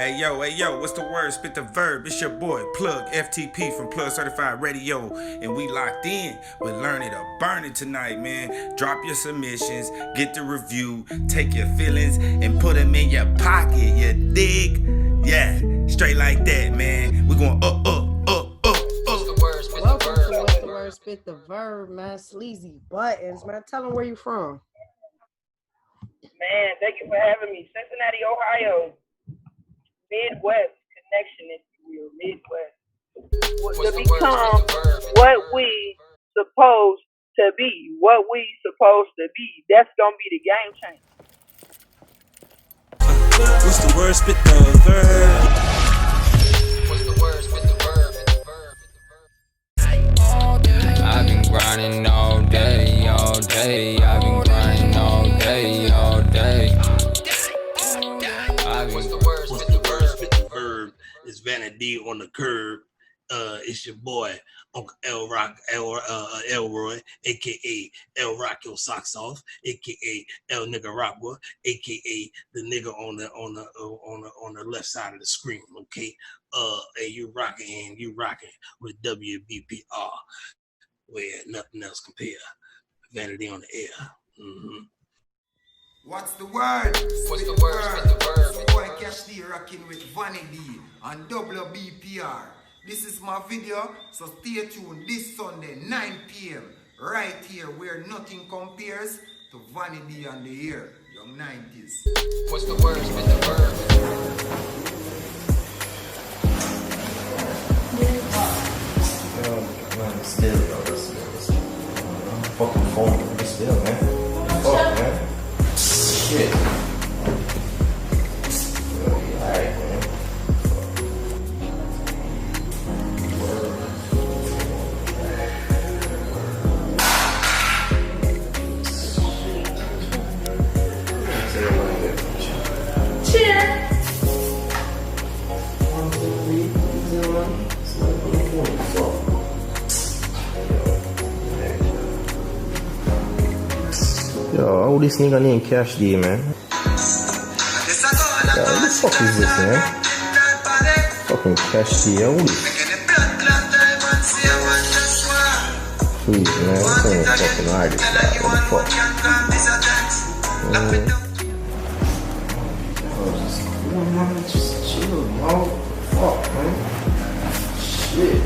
Hey yo, what's the word? Spit the verb. It's your boy, Plug FTP from Plug Certified Radio. And we locked in with Learn It or Burn It tonight, man. Drop your submissions, get the review, take your feelings and put them in your pocket, you dig? Yeah, straight like that, man. We going up. What's the word? Spit the verb. What's the word? Spit the verb, man. Sleezy buttons, man. Tell them where you from. Man, thank you for having me. Cincinnati, Ohio. Midwest connection, if you will. Midwest. To become what we supposed to be. What we supposed to be. That's going to be the game changer. What's the word? Spit the verb. What's the word? Spit the verb. I've been grinding all day. I've been grinding all day. What's the word? Spit the verb. Spit the verb. It's Vannyd on the curb. It's your boy Uncle Elroy, aka El Rock Your Socks Off, aka El Nicaragua, aka the nigga on the left side of the screen. Okay, and you rocking with WBPR, where nothing else compare. Vannyd on the Air. Mm-hmm. What's the word? What's the word? Spit the verb. So boy Cash D rocking with Vannyd on WBPR. This is my video, so stay tuned this Sunday 9 p.m. right here where nothing compares to Vannyd on the Air, young 90s. What's the word? Spit the verb. Man, still, yo, this fucking phone, still, man. Fuck, man. Shit. Alright, man. Yo, how this nigga named Cash D, man? Yo, what the fuck is this, man? Fucking Cash D, yo. Please, man, this ain't fucking artist, man. What the fuck? Just chill, bro. Fuck, man. Shit.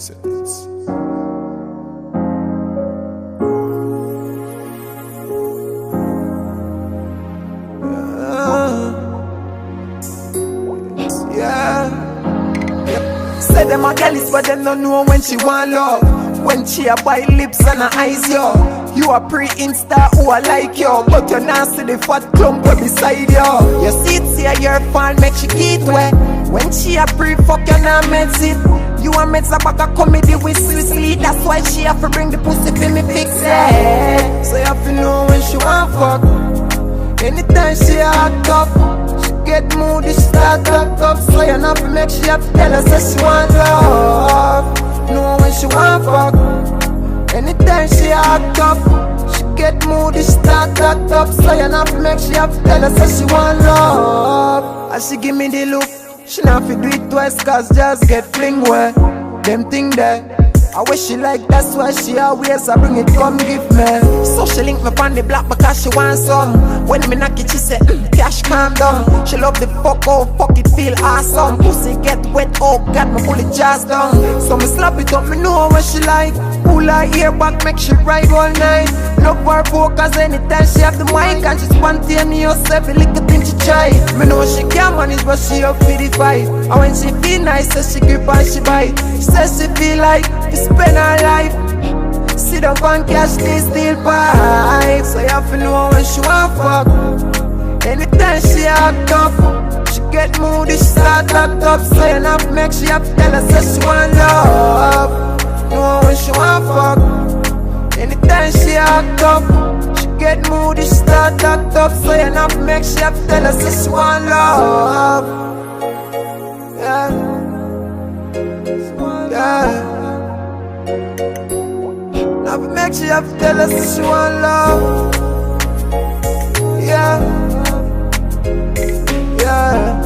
Sentence. Say them a girlies but them don't know when she want love. When she a buy lips and her eyes, yo. You a pre-insta who a like yo, but you not see the fat clump right beside yo. You see it here, your fan make she get wet. When she a pre-fuck you not meds it. You a meds a back a comedy with Sleezy. That's why she have to bring the pussy for me fix it. So you have to know when she want fuck. Anytime she act up, she get moody, she start act up. So you have to make she have to tell her say she want love. Know when she want fuck. Anytime she act up, she get moody, she start act up. So you have to make she have to tell her say she want love. As she give me the look, she not fi do it twice, cause just get fling where them thing there. I wish she like, that's why she always I bring it, come give me. So she link me on the block because she wants some. When me knock it, she say, cash calm down. She love the fuck, oh fuck it feel awesome. Pussy get wet, oh god, me pull it just down. So me slap it up, me know what she like. Pull her ear back, make she ride all night. Love her focus anytime she have the mic. And she spontaneous, every little thing she try. Me know she can't manage, but she up for the fight. And when she feel nice, so she grip and she bite. She says she feel like spend her life. Sit up and cash this still pipe. So you have to know when she want fuck. Anytime she act up, she get moody, she start act up. So you have to make she have to tell her say she want love. Know when she want fuck. Anytime she act up, she get moody, she start act up. So you have to make she have to tell her say she want love. Yeah, yeah. Now make she have to tell her say she want love. Yeah, yeah.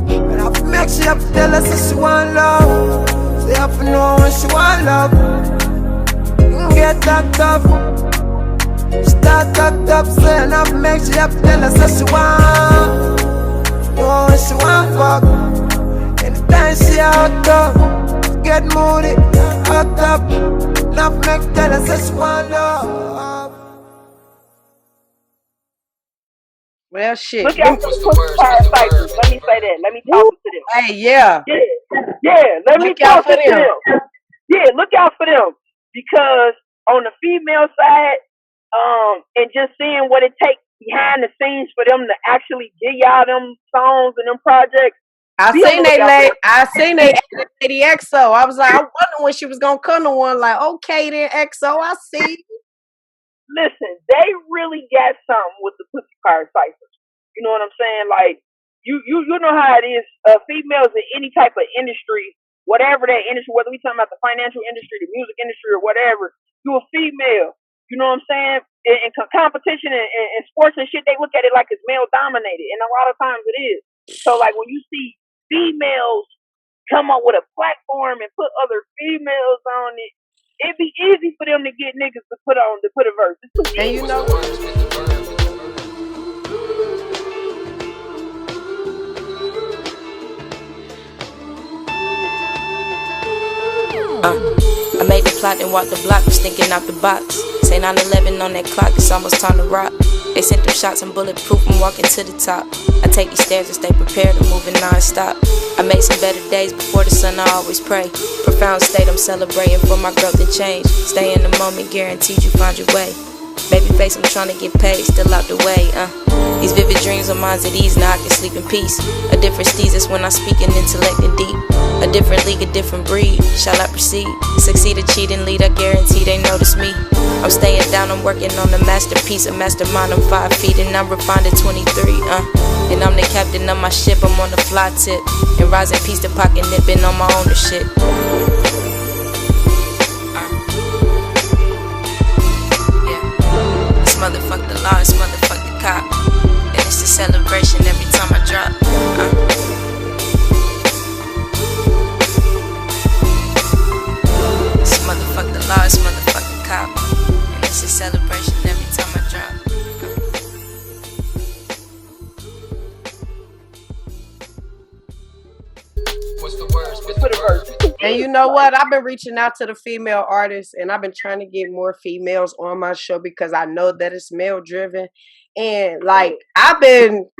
And I make she have to tell her say she want love. So you have to know when she want love. Get that up, start that up. So you have to make she have to tell her say she want. Know when she want fuck. Anytime she out up, get moody, act up. Now make tell her say she want love. Well, shit. Look out for the pussy parasites. Let me say that. Let me talk to them. Hey, yeah. Yeah. Let me Look out talk for to them. them. Yeah, look out for them. Because on the female side, and just seeing what it takes behind the scenes for them to actually give y'all them songs and them projects. I seen they Lady EXO. I was like, I wonder when she was gonna come to one. Like, okay then, EXO, I see. Listen, they really got something with the pussy parasites. You know what I'm saying? Like, you know how it is. Females in any type of industry, whatever that industry, whether we talking about the financial industry, the music industry, or whatever, you a female. You know what I'm saying? In competition and sports and shit, they look at it like it's male dominated, and a lot of times it is. So, like, when you see females come up with a platform and put other females on it, it'd be easy for them to get niggas to put a verse. And you know I made the plot and walked the block, was thinking out the box. Say 9/11 on that clock, it's almost time to rock. They sent them shots, I'm bulletproof, I'm walking to the top. I take these stairs and stay prepared, I'm moving non-stop. I made some better days before the sun, I always pray. Profound state, I'm celebrating for my growth and change. Stay in the moment, guaranteed you find your way. Baby face, I'm trying to get paid, still out the way, These vivid dreams of mine's at ease, now I can sleep in peace. A different steez is when I speak in intellect and deep. A different league, a different breed, shall I proceed? Succeed, or cheat and lead, I guarantee they notice me. I'm staying down, I'm working on a masterpiece. A mastermind, I'm 5 feet and I'm refined at 23, And I'm the captain of my ship, I'm on the fly tip. And rising peace to pocket nipping on my ownership. Motherfuck the law, it's motherfuck the cop. And it's a celebration every time I drop. It's motherfuck the law, it's motherfuck the cop. And it's a celebration every time I drop. What's the word? Spit the verse. And you know what? I've been reaching out to the female artists, and I've been trying to get more females on my show because I know that it's male driven. And like, I've been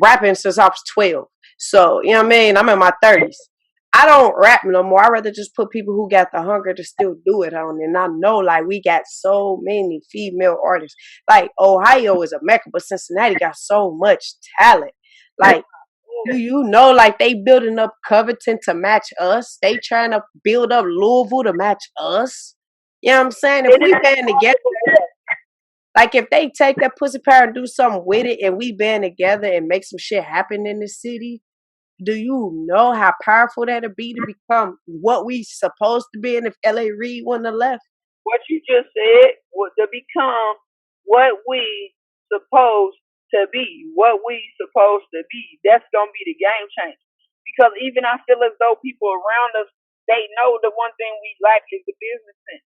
rapping since I was 12. So, you know what I mean? I'm in my 30s. I don't rap no more. I'd rather just put people who got the hunger to still do it on. And I know, like, we got so many female artists. Like, Ohio is a mecca, but Cincinnati got so much talent. Like, do you know, like, they building up Covington to match us? They trying to build up Louisville to match us? You know what I'm saying? If we band together, like, if they take that pussy power and do something with it and we band together and make some shit happen in the city, do you know how powerful that'd be to become what we supposed to be? And if L.A. Reid wouldn't have left? What you just said was to become what we supposed to be, what we supposed to be. That's gonna be the game changer. Because even I feel as though people around us, they know the one thing we lack is the business sense.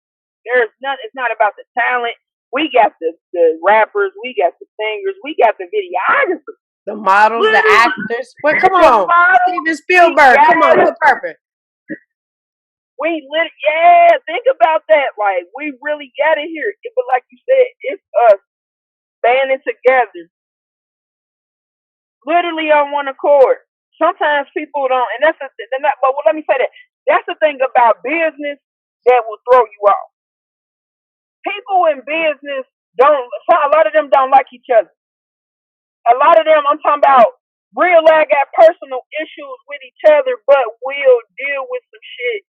It's not about the talent. We got the rappers, we got the singers, we got the videographers, the models, the actors. Well, come on, Steven Spielberg, come on, good purpose. Think about that. Like, we really got it here. But like you said, it's us banding together, literally on one accord. Sometimes people don't, and but let me say that. That's the thing about business that will throw you off. people in business don't. A lot of them don't like each other. A lot of them, I'm talking about, real got personal issues with each other, but will deal with some shit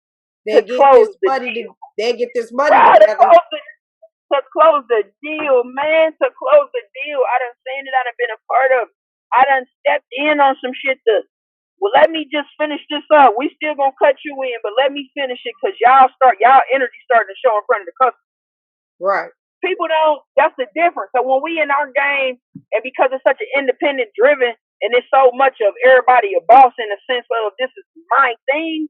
They to close the deal. They get this money together. To close the deal, man. To close the deal. I done seen it. I done been a part of. I done stepped in on some shit well, let me just finish this up. We still gonna cut you in, but let me finish it because y'all energy starting to show in front of the customer. Right. People don't, that's the difference. So when we in our game, and because it's such an independent driven, and it's so much of everybody a boss in the sense of this is my thing,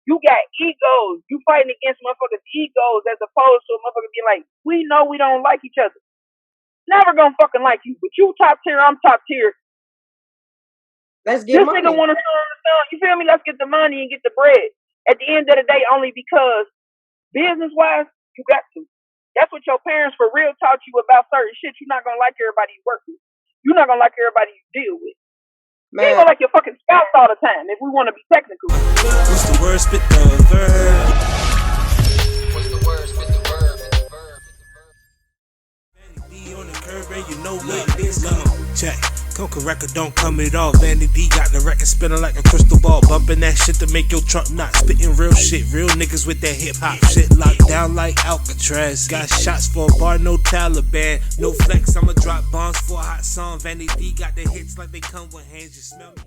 you got egos. You fighting against motherfuckers' egos as opposed to a motherfucker being like, we know we don't like each other. Never gonna fucking like you, but you top tier, I'm top tier. Let's get this money. nigga want to you feel me? Let's get the money and get the bread. At the end of the day, only because business wise, you got to. That's what your parents for real taught you about certain shit. You're not gonna like everybody you work with. You're not gonna like everybody you deal with. Man. You ain't gonna like your fucking spouse all the time if we want to be technical. What's the word? Spit the verb. What's the word? Spit the verb. VANNYD on the curb and you know what it is. Come on, check. Coca record don't come at all. VANNYD got the record spinning like a crystal ball. Bumping that shit to make your trunk not spitting real shit. Real niggas with that hip hop shit locked down like Alcatraz. Got shots for a bar, no Taliban. No flex, I'ma drop bombs for a hot song. VANNYD got the hits like they come with hands. You smell me?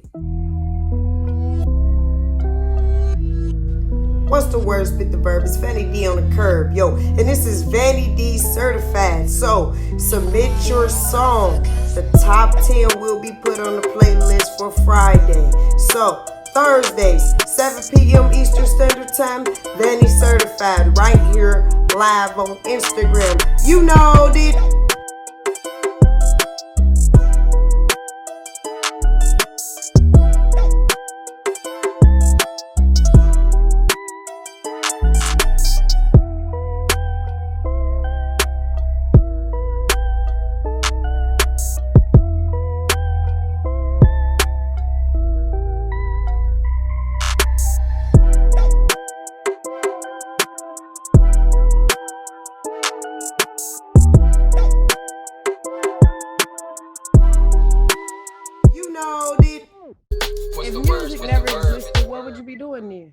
What's the word? Spit the verb. It's VANNYD on the curb, yo. And this is VANNYD certified. So submit your song. The top 10 will be put on the playlist for Friday. So Thursdays, 7 p.m. Eastern Standard Time, VANNYD certified right here live on Instagram. You know it. If music never existed, what would you be doing there?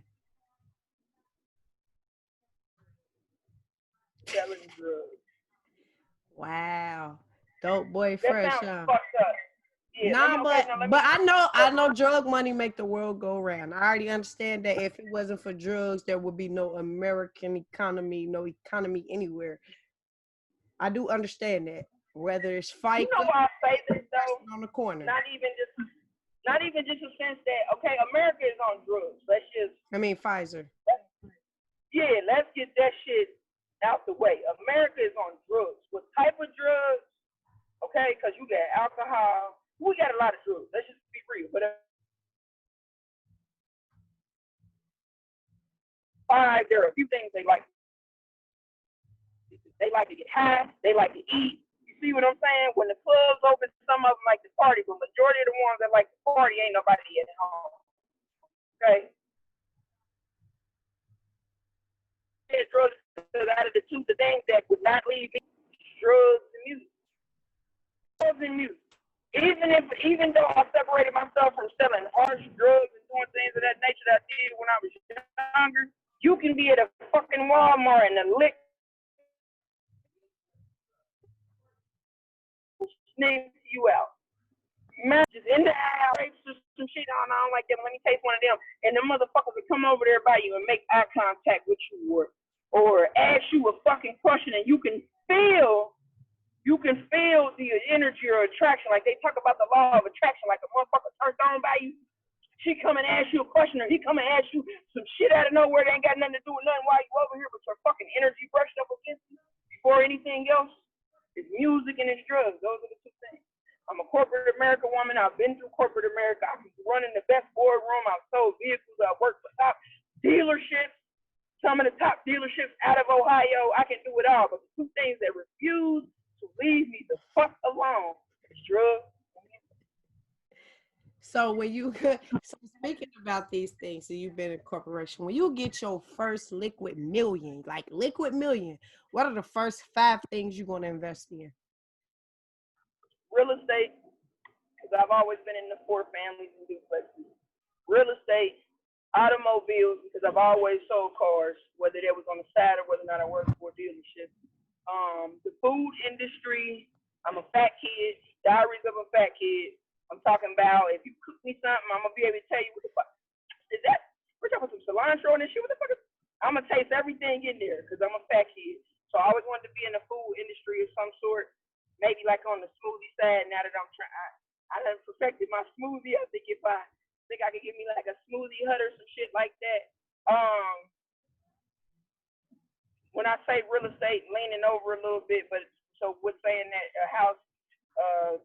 Selling drugs. Wow. Dope boy That fresh, sounds huh? fucked up. Yeah, nah, but I know drug money make the world go round. I already understand that if it wasn't for drugs, there would be no American economy, no economy anywhere. I do understand that. Whether it's fight, you know why I say this though? On the corner. Not even just a sense that America is on drugs. Pfizer. Let's get that shit out the way. America is on drugs. What type of drugs? Okay, because you got alcohol. We got a lot of drugs. Let's just be real. But there are a few things they like. They like to get high. They like to eat. You see what I'm saying? When the clubs open, some of them like to party, but majority of the ones that like to party ain't nobody at home. Okay. Drugs out of the two things that would not leave me, drugs and music. Drugs and music. Even though I separated myself from selling harsh drugs and doing things of that nature that I did when I was younger, you can be at a fucking Walmart and the lick sneaks you out. Man, just in the house, some shit on. I don't like that. Let me taste one of them. And the motherfuckers will come over there by you and make eye contact with you or ask you a fucking question, and you can feel the energy or attraction. Like they talk about the law of attraction, like a motherfucker turned on by you. She come and ask you a question, or he come and ask you some shit out of nowhere that ain't got nothing to do with nothing while you over here, but your fucking energy brushed up against you before anything else. It's music and it's drugs. Those are the two things. I'm a corporate America woman. I've been through corporate America. I'm running the best boardroom. I've sold vehicles. I've worked for top dealerships, some of the top dealerships out of Ohio. I can do it all. But the two things that refuse to leave me the fuck alone is drugs. So when you so speaking about these things, so you've been in corporation, when you get your first liquid million, what are the first 5 things you're gonna invest in? Real estate, because I've always been in the 4 families and duplexes. Real estate, automobiles, because I've always sold cars, whether they was on the side or whether or not I worked for a dealership. The food industry, I'm a fat kid, Diaries of a Fat Kid. I'm talking about if you cook me something, I'm gonna be able to tell you what the fuck is that. We're talking some cilantro and this shit. What the fuck is? I'm gonna taste everything in there because I'm a fat kid. So I always wanted to be in the food industry of some sort. Maybe like on the smoothie side. Now that I'm trying, I done perfected my smoothie. I think I could give me like a smoothie hut or some shit like that. When I say real estate, leaning over a little bit, but so with saying that a house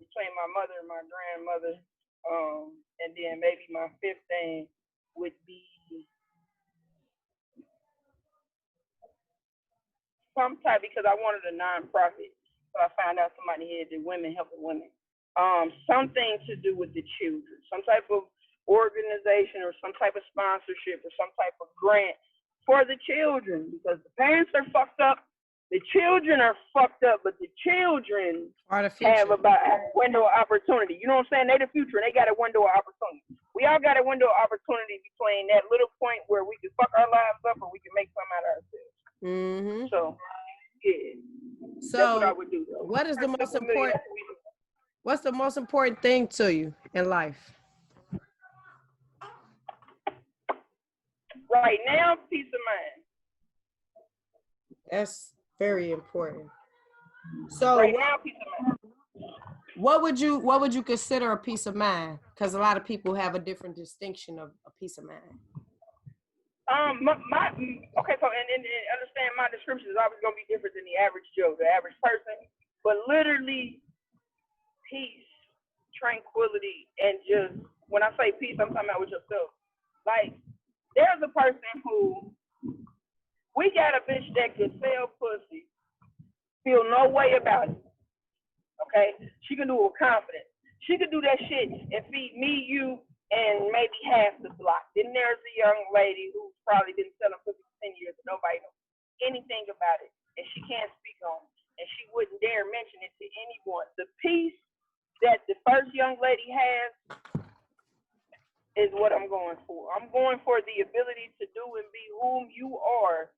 between my mother and my grandmother, and then maybe my 5th thing would be some type, because I wanted a nonprofit. So I found out somebody here did women helping women. Something to do with the children, some type of organization or some type of sponsorship or some type of grant for the children, because the parents are fucked up. The children are fucked up, but the children have about a window of opportunity. You know what I'm saying? They're the future, and they got a window of opportunity. We all got a window of opportunity between that little point where we can fuck our lives up or we can make something out of ourselves. Mm-hmm. So, yeah. So, that's what I would do, though. What is the most important? What's the most important thing to you in life? Right now, peace of mind. That's very important. So right now, peace of mind. What would you consider a peace of mind? Because a lot of people have a different distinction of a peace of mind. Okay, so and understand my description is always gonna be different than the average Joe, the average person. But literally, peace, tranquility, and just when I say peace, I'm talking about with yourself. Like, there's a person who we got a bitch that can sell pussy, feel no way about it. Okay, she can do it with confidence. She could do that shit and feed me, you, and maybe half the block. Then there's a young lady who's probably been selling pussy for 10 years and nobody knows anything about it, and she can't speak on it, and she wouldn't dare mention it to anyone. The peace that the first young lady has is what I'm going for. I'm going for the ability to do and be whom you are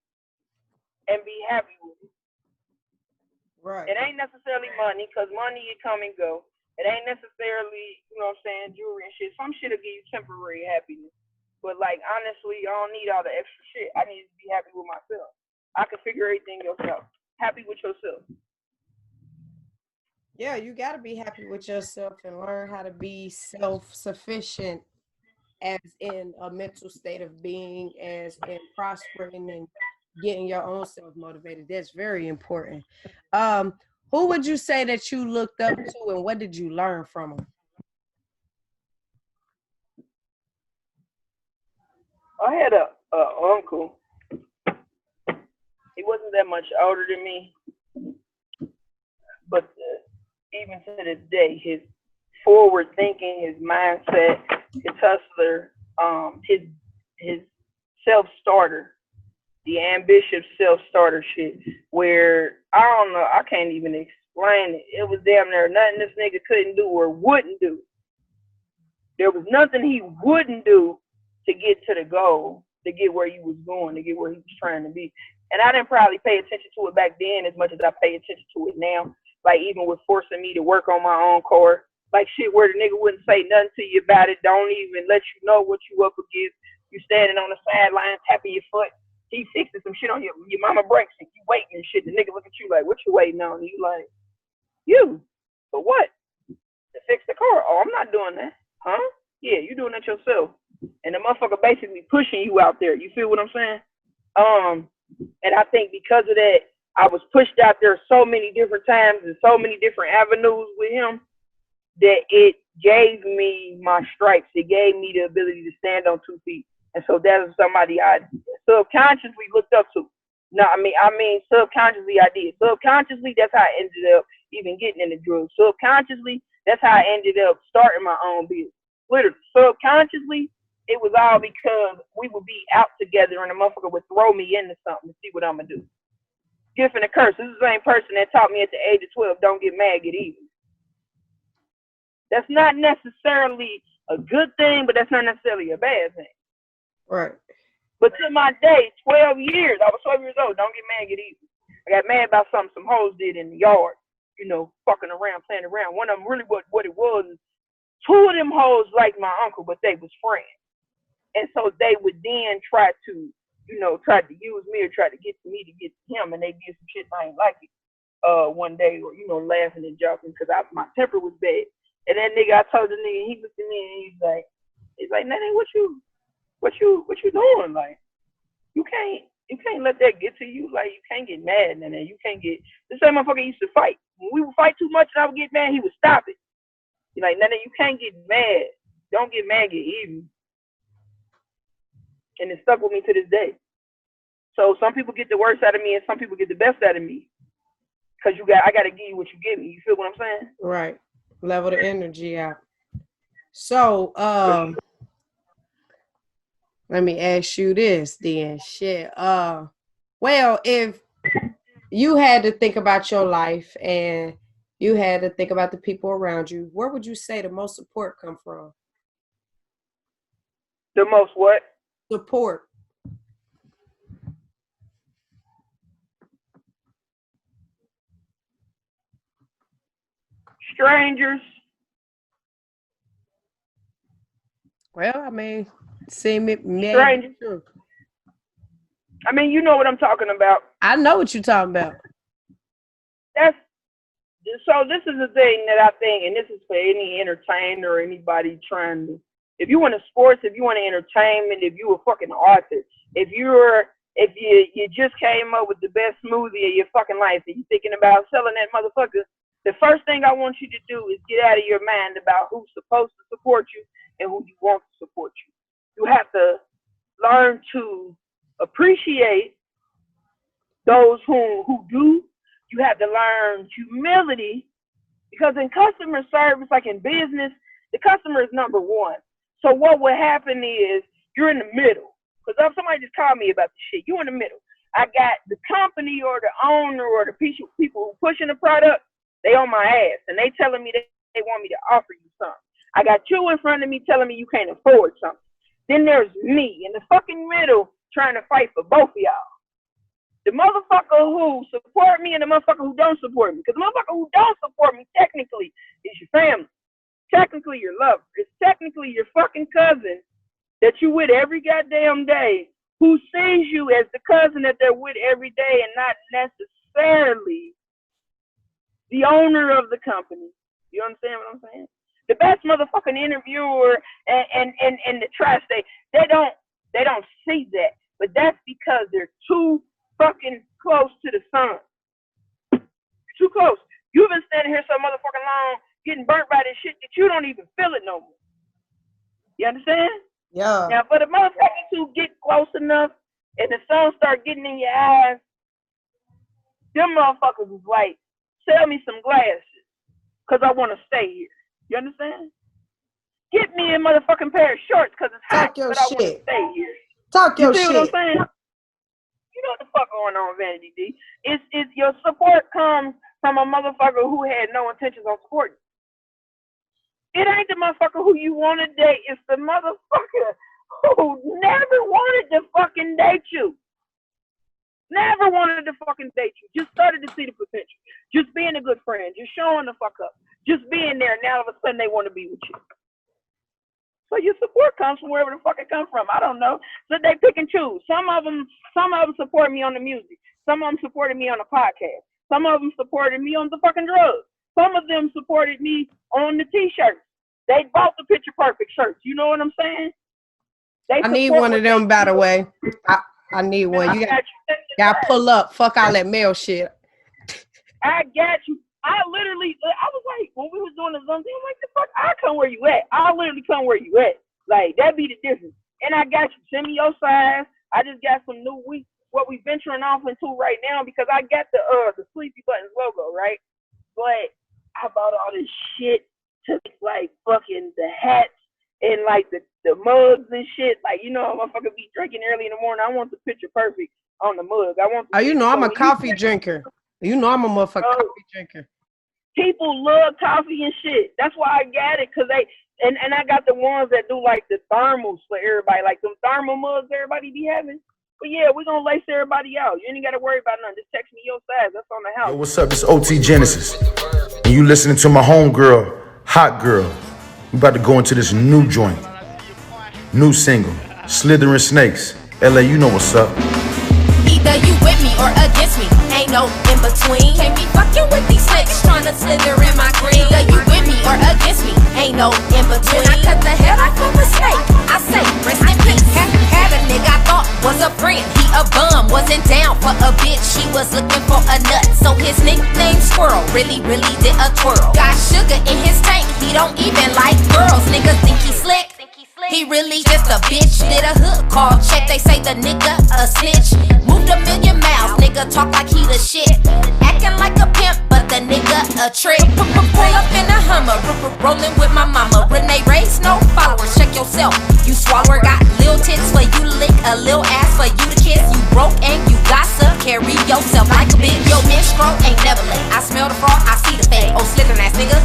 and be happy with it. Right. It ain't necessarily money, because money it come and go. It ain't necessarily, you know what I'm saying, jewelry and shit. Some shit will give you temporary happiness. But, like, honestly, I don't need all the extra shit. I need to be happy with myself. I can figure everything yourself. Happy with yourself. Yeah, you got to be happy with yourself and learn how to be self-sufficient, as in a mental state of being, as in prospering and getting your own self motivated. That's very important. Who would you say that you looked up to, and what did you learn from them? I had a uncle. He wasn't that much older than me, but even to this day, his forward thinking, his mindset, his hustler, his self-starter, the ambitious self-starter shit, where I don't know, I can't even explain it. It was damn near nothing this nigga couldn't do or wouldn't do. There was nothing he wouldn't do to get to the goal, to get where he was going, to get where he was trying to be. And I didn't probably pay attention to it back then as much as I pay attention to it now. Like, even with forcing me to work on my own car, like shit where the nigga wouldn't say nothing to you about it, don't even let you know what you up against. You standing on the sideline, tapping your foot. He fixing some shit on your mama brakes and you waiting and shit. The nigga look at you like, what you waiting on? And you like, you? For what? To fix the car? Oh, I'm not doing that. Huh? Yeah, you doing that yourself. And the motherfucker basically pushing you out there. You feel what I'm saying? And I think because of that, I was pushed out there so many different times and so many different avenues with him that it gave me my stripes. It gave me the ability to stand on 2 feet. And so that is somebody I subconsciously looked up to. No, I mean subconsciously I did. Subconsciously, that's how I ended up even getting into drugs. Subconsciously, that's how I ended up starting my own business. Literally, subconsciously, it was all because we would be out together and a motherfucker would throw me into something to see what I'm gonna do. Gift and a curse. This is the same person that taught me at the age of 12, don't get mad, get even. That's not necessarily a good thing, but that's not necessarily a bad thing. Right. But to my day, 12 years, I was 12 years old, don't get mad, get even. I got mad about something some hoes did in the yard, you know, fucking around, playing around. One of them really what it was, two of them hoes liked my uncle, but they was friends. And so they would then try to, you know, try to use me or try to get to me to get to him, and they did some shit and I ain't like it. One day, or, you know, laughing and joking because my temper was bad. And that nigga, I told the nigga, he looked at me and he's like, Nanny, what you doing? Like, you can't let that get to you. Like, you can't get mad, Nanny. You can't get, the same motherfucker used to fight. When we would fight too much and I would get mad, he would stop it. He's like, Nanny, you can't get mad. Don't get mad, get even. And it stuck with me to this day. So some people get the worst out of me and some people get the best out of me. Cause I gotta give you what you give me. You feel what I'm saying? Right. Level the energy out. So, let me ask you this then. Shit. Well, if you had to think about your life and you had to think about the people around you, where would you say the most support come from? The most what? Support. Strangers. Well, I mean, seem it strangers. True. I mean, you know what I'm talking about. I know what you're talking about. So this is the thing that I think, and this is for any entertainer or anybody trying to, if you want to sports, if you want to entertainment, if you a fucking author, if you just came up with the best smoothie of your fucking life and you're thinking about selling that motherfucker, the first thing I want you to do is get out of your mind about who's supposed to support you and who you want to support you. You have to learn to appreciate those who do. You have to learn humility, because in customer service, like in business, the customer is number one. So what will happen is you're in the middle. Because if somebody just called me about the shit, you're in the middle. I got the company or the owner or the people who pushing the product, they on my ass, and they telling me they want me to offer you something. I got you in front of me telling me you can't afford something. Then there's me in the fucking middle trying to fight for both of y'all. The motherfucker who support me and the motherfucker who don't support me. Because the motherfucker who don't support me technically is your family. Technically your lover. It's technically your fucking cousin that you with every goddamn day, who sees you as the cousin that they're with every day and not necessarily the owner of the company. You understand what I'm saying? The best motherfucking interviewer and the tri-state, they don't see that. But that's because they're too fucking close to the sun. Too close. You've been standing here so motherfucking long getting burnt by this shit that you don't even feel it no more. You understand? Yeah. Now, for the motherfuckers who get close enough and the sun start getting in your eyes, them motherfuckers is like, sell me some glasses because I want to stay here. You understand? Get me a motherfucking pair of shorts because it's hot, but I want to stay here. Talk your shit. You see what I'm saying? You know what the fuck going on, Vanity D. It's your support comes from a motherfucker who had no intentions on supporting. It ain't the motherfucker who you want to date. It's the motherfucker who never wanted to fucking date you. Never wanted to fucking date you. Just started to see the potential. Just being a good friend. Just showing the fuck up. Just being there. Now all of a sudden they want to be with you. So your support comes from wherever the fuck it comes from. I don't know. So they pick and choose. Some of them support me on the music. Some of them supported me on the podcast. Some of them supported me on the fucking drugs. Some of them supported me on the t-shirts. They bought the Picture Perfect shirts. You know what I'm saying? I need one of them, by the way. I need one. You got to pull up. Fuck all that mail shit. I got you. I was like, when we was doing the Zoom thing, I'm like, the fuck, I come where you at. I'll literally come where you at. Like, that be the difference. And I got you. Send me your size. I just got some new what we venturing off into right now, because I got the Sleezy Buttons logo, right? But I bought all this shit to like fucking the hats and like the mugs and shit. Like, you know, a motherfucker be drinking early in the morning. I want the picture perfect on the mug. I want. You know, I'm a coffee drinker. You know, I'm a motherfucking coffee drinker. People love coffee and shit. That's why I got it, cause they and I got the ones that do like the thermals for everybody, like them thermal mugs everybody be having. But yeah, we're gonna lace everybody out. You ain't gotta worry about nothing. Just text me your size. That's on the house. Yo, what's up? It's OT Genesis. And you listening to my homegirl, Hot Girl. We about to go into this new joint. New single, Slithering Snakes. LA, you know what's up. Either you with me or against me, ain't no in between. Can't be fucking with these snakes trying to slither in my green. Either you with me or against me, ain't no in between. I cut the head off of a snake, I say rest in peace. Had a nigga I thought was a friend, he a bum, wasn't down for a bitch, she was looking for a nut. So his nickname Squirrel, really did a twirl. Got sugar in his tank, he don't even like girls. Niggas think he slick, he really just a bitch. Did a hook call check, they say the nigga a snitch. Moved a million miles, nigga talk like he the shit. Acting like a pimp, but the nigga a trick. Pull up in a Hummer, rolling with my mama. Renee Race, no followers, check yourself. You swallower, got lil tits for you to lick, a lil ass for you to kiss. You broke and you gossip, carry yourself like a bitch. Yo, minstrel ain't never late. I smell the frog, I see the fade. Oh, slithering ass nigga.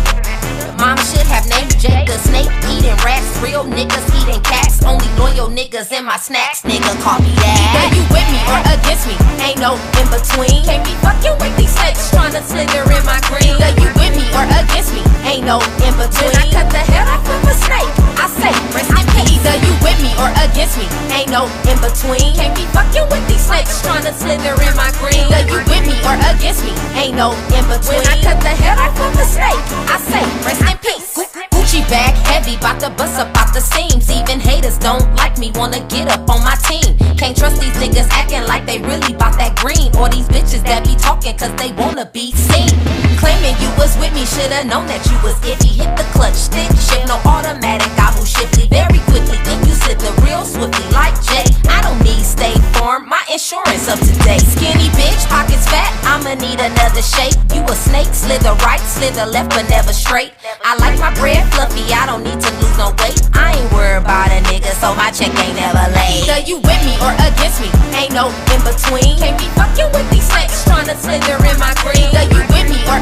Mama should have named Jake the snake, eating rats. Real niggas eating cats. Only loyal niggas in my snacks. Nigga, call me that. Either you with me or against me, ain't no in between. Can't be fucking with these snakes trying to slither in my green. Either you with me or against me, ain't no in between. I cut the head off of a snake, I say rest in peace. Either you with me or against me, ain't no in between. Can't be fucking with these snakes trying to slither in my green. Either you with me or against me, ain't no in between. I cut the head off of a snake, I say rest in peace. Gucci bag heavy, bout to bust up out the seams. Even haters don't like me, wanna get up on my team. Can't trust these niggas acting like they really bout that green. Or these bitches that be talking cause they wanna be seen. Claiming you was with me, shoulda known that you was iffy. Hit the clutch, stick shift, no automatic, I move swiftly, very quickly. Then you slip the real swiftly like Jay. I don't need State Farm, my insurance up to date. Skinny bitch, pockets fat, I'ma need another shape. You a snake, slither right, slither left, but never straight. I like my bread fluffy, I don't need to lose no weight. I ain't worried about a nigga, so my check ain't never late. Either you with me or against me, ain't no in between. Can't be fucking with these snakes trying to slither in my green. Either you with me or